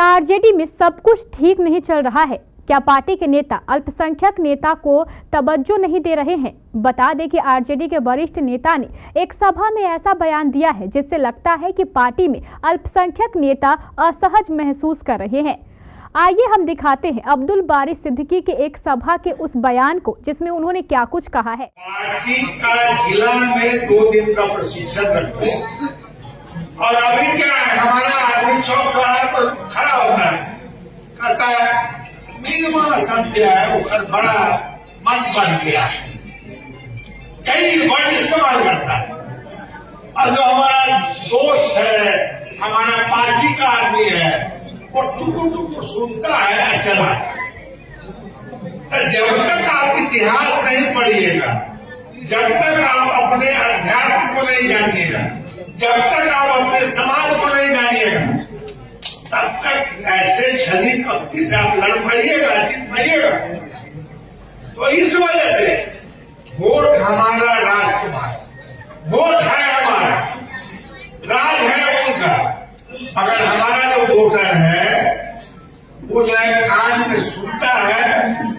क्या आरजेडी में सब कुछ ठीक नहीं चल रहा है? क्या पार्टी के नेता अल्पसंख्यक नेता को तवज्जो नहीं दे रहे हैं? बता दें कि आरजेडी के वरिष्ठ नेता ने एक सभा में ऐसा बयान दिया है जिससे लगता है कि पार्टी में अल्पसंख्यक नेता असहज महसूस कर रहे हैं। आइए हम दिखाते हैं अब्दुल बारी सिद्दीकी के एक सभा के उस बयान को जिसमें उन्होंने क्या कुछ कहा है। पार्टी का जिला में 2 दिन का प्रशिक्षण रखते हैं और अभी क्या है, हमारा आदमी चौक चौराहे पर खड़ा होता है, कहता है निर्मल सत्य है, वो बड़ा मन बन गया है, कई वर्ड इस्तेमाल करता है। और जो हमारा दोस्त है, हमारा पार्टी का आदमी है, वो टुकुर सुनता है चला। तो जब तक आप इतिहास नहीं पढ़िएगा, जब तक आप अपने अध्यात्म को नहीं जानिएगा, जब तक आप अपने समाज को नहीं जानिएगा, तब तक ऐसे छली कपटी से आप लड़ पाइएगा, जीत पाइएगा। तो इस वजह से वोट हमारा राजकुमार, वोट है हमारा, राज है उनका। अगर हमारा जो वोटर है वो जो है कान में सुनता है,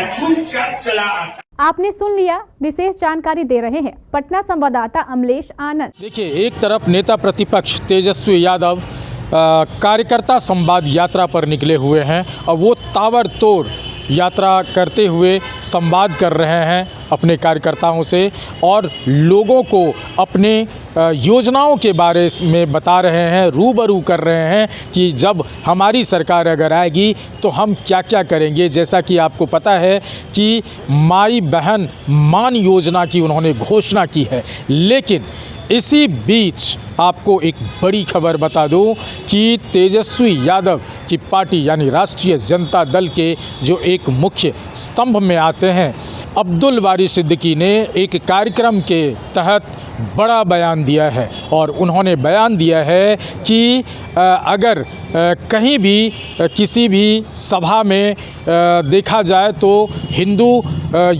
चुपचाप चला आता। आपने सुन लिया। विशेष जानकारी दे रहे हैं पटना संवाददाता अमलेश आनंद। देखिए, एक तरफ नेता प्रतिपक्ष तेजस्वी यादव कार्यकर्ता संवाद यात्रा पर निकले हुए हैं और वो ताबड़तोड़ यात्रा करते हुए संवाद कर रहे हैं अपने कार्यकर्ताओं से और लोगों को अपने योजनाओं के बारे में बता रहे हैं, रूबरू कर रहे हैं कि जब हमारी सरकार अगर आएगी तो हम क्या क्या करेंगे। जैसा कि आपको पता है कि माई बहन मान योजना की उन्होंने घोषणा की है, लेकिन इसी बीच आपको एक बड़ी खबर बता दूं कि तेजस्वी यादव की पार्टी यानी राष्ट्रीय जनता दल के जो एक मुख्य स्तंभ में आते हैं अब्दुल बारी सिद्दीकी ने एक कार्यक्रम के तहत बड़ा बयान दिया है और उन्होंने बयान दिया है कि अगर कहीं भी किसी भी सभा में देखा जाए तो हिंदू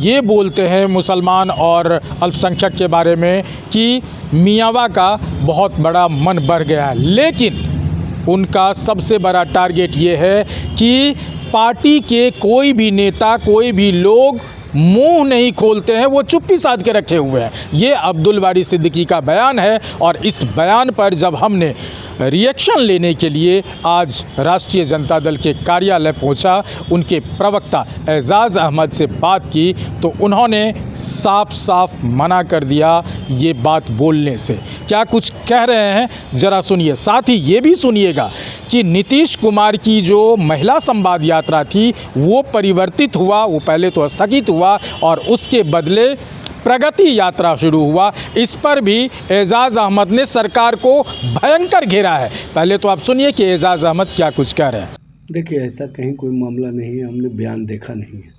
ये बोलते हैं मुसलमान और अल्पसंख्यक के बारे में कि मियाँवा का बहुत बड़ा मन बढ़ गया है, लेकिन उनका सबसे बड़ा टारगेट ये है कि पार्टी के कोई भी नेता, कोई भी लोग मुंह नहीं खोलते हैं, वो चुप्पी साध के रखे हुए हैं। ये अब्दुल बारी सिद्दीकी का बयान है और इस बयान पर जब हमने रिएक्शन लेने के लिए आज राष्ट्रीय जनता दल के कार्यालय पहुंचा, उनके प्रवक्ता एजाज़ अहमद से बात की तो उन्होंने साफ साफ मना कर दिया ये बात बोलने से। क्या कुछ कह रहे हैं ज़रा सुनिए। साथ ही ये भी सुनिएगा कि नीतीश कुमार की जो महिला संवाद यात्रा थी वो परिवर्तित हुआ, वो पहले तो स्थगित हुआ और उसके बदले प्रगति यात्रा शुरू हुआ। इस पर भी एजाज़ अहमद ने सरकार को भयंकर घेरा है। पहले तो आप सुनिए कि एजाज़ अहमद क्या कुछ कह रहे हैं। देखिए, ऐसा कहीं कोई मामला नहीं है, हमने बयान देखा नहीं है।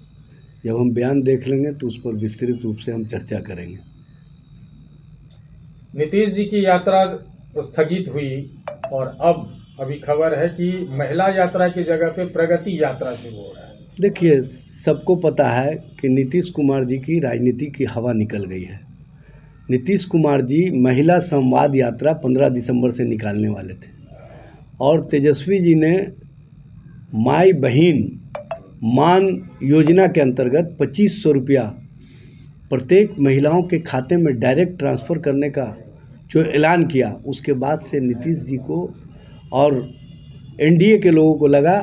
जब हम बयान देख लेंगे तो उस पर विस्तृत रूप से हम चर्चा करेंगे। नीतीश जी की यात्रा स्थगित हुई और अभी खबर है कि महिला यात्रा की जगह पे प्रगति यात्रा शुरू हो रहा है। देखिए, सबको पता है कि नीतीश कुमार जी की राजनीति की हवा निकल गई है। नीतीश कुमार जी महिला संवाद यात्रा 15 दिसंबर से निकालने वाले थे और तेजस्वी जी ने माई बहन मान योजना के अंतर्गत 2500 रुपया प्रत्येक महिलाओं के खाते में डायरेक्ट ट्रांसफ़र करने का जो ऐलान किया, उसके बाद से नीतीश जी को और एनडीए के लोगों को लगा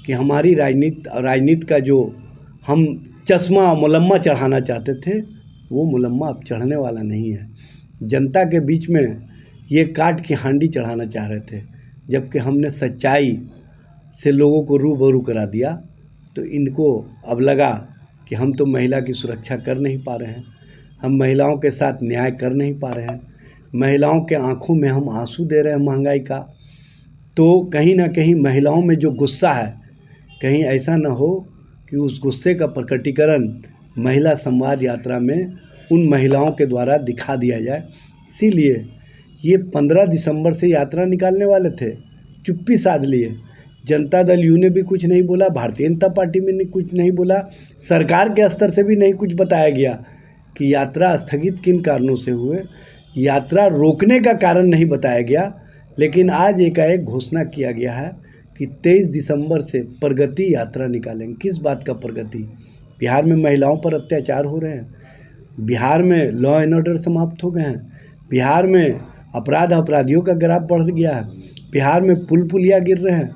कि हमारी राजनीति का जो हम चश्मा मुलम्मा चढ़ाना चाहते थे वो मुलम्मा अब चढ़ने वाला नहीं है। जनता के बीच में ये काट की हांडी चढ़ाना चाह रहे थे, जबकि हमने सच्चाई से लोगों को रूबरू करा दिया। तो इनको अब लगा कि हम तो महिला की सुरक्षा कर नहीं पा रहे हैं, हम महिलाओं के साथ न्याय कर नहीं पा रहे हैं, महिलाओं के आंखों में हम आंसू दे रहे हैं महंगाई का। तो कहीं ना कहीं महिलाओं में जो गुस्सा है, कहीं ऐसा ना हो कि उस गुस्से का प्रकटीकरण महिला संवाद यात्रा में उन महिलाओं के द्वारा दिखा दिया जाए। इसीलिए ये 15 दिसंबर से यात्रा निकालने वाले थे, चुप्पी साध लिए। जनता दल यू ने भी कुछ नहीं बोला, भारतीय जनता पार्टी में ने कुछ नहीं बोला, सरकार के स्तर से भी नहीं कुछ बताया गया कि यात्रा स्थगित किन कारणों से हुए, यात्रा रोकने का कारण नहीं बताया गया। लेकिन आज एकाएक घोषणा किया गया है कि 23 दिसंबर से प्रगति यात्रा निकालेंगे। किस बात का प्रगति? बिहार में महिलाओं पर अत्याचार हो रहे हैं, बिहार में लॉ एंड ऑर्डर समाप्त हो गए हैं, बिहार में अपराधियों का ग्राफ बढ़ गया है, बिहार में पुल पुलिया गिर रहे हैं,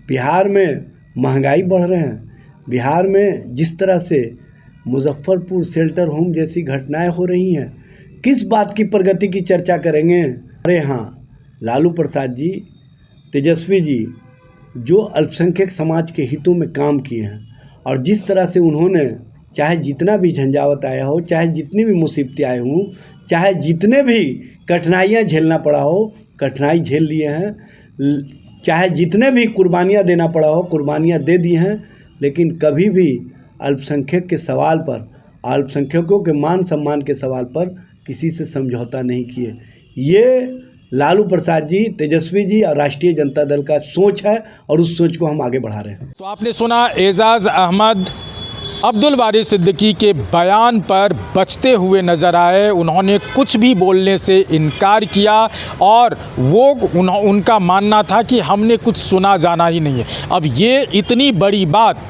बिहार में महंगाई बढ़ रहे हैं, बिहार में जिस तरह से मुजफ्फरपुर शेल्टर होम जैसी घटनाएं हो रही हैं, किस बात की प्रगति की चर्चा करेंगे? अरे हाँ, लालू प्रसाद जी, तेजस्वी जी जो अल्पसंख्यक समाज के हितों में काम किए हैं और जिस तरह से उन्होंने चाहे जितना भी झंझावत आया हो, चाहे जितनी भी मुसीबतें आए हों, चाहे जितने भी कठिनाइयाँ झेलना पड़ा हो, कठिनाई झेल लिए हैं, चाहे जितने भी कुर्बानियाँ देना पड़ा हो, कुर्बानियाँ दे दी हैं, लेकिन कभी भी अल्पसंख्यक के सवाल पर, अल्पसंख्यकों के मान सम्मान के सवाल पर किसी से समझौता नहीं किए। ये लालू प्रसाद जी, तेजस्वी जी और राष्ट्रीय जनता दल का सोच है और उस सोच को हम आगे बढ़ा रहे हैं। तो आपने सुना एजाज़ अहमद अब्दुल बारी सिद्दीकी के बयान पर बचते हुए नज़र आए। उन्होंने कुछ भी बोलने से इनकार किया और उनका मानना था कि हमने कुछ सुना जाना ही नहीं है। अब ये इतनी बड़ी बात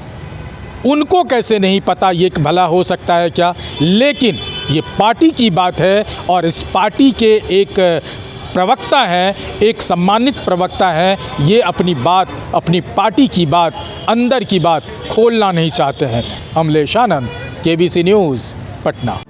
उनको कैसे नहीं पता, ये भला हो सकता है क्या? लेकिन ये पार्टी की बात है और इस पार्टी के एक प्रवक्ता हैं, एक सम्मानित प्रवक्ता हैं, ये अपनी बात, अपनी पार्टी की बात, अंदर की बात खोलना नहीं चाहते हैं। अमलेश आनंद, KBC न्यूज़, पटना।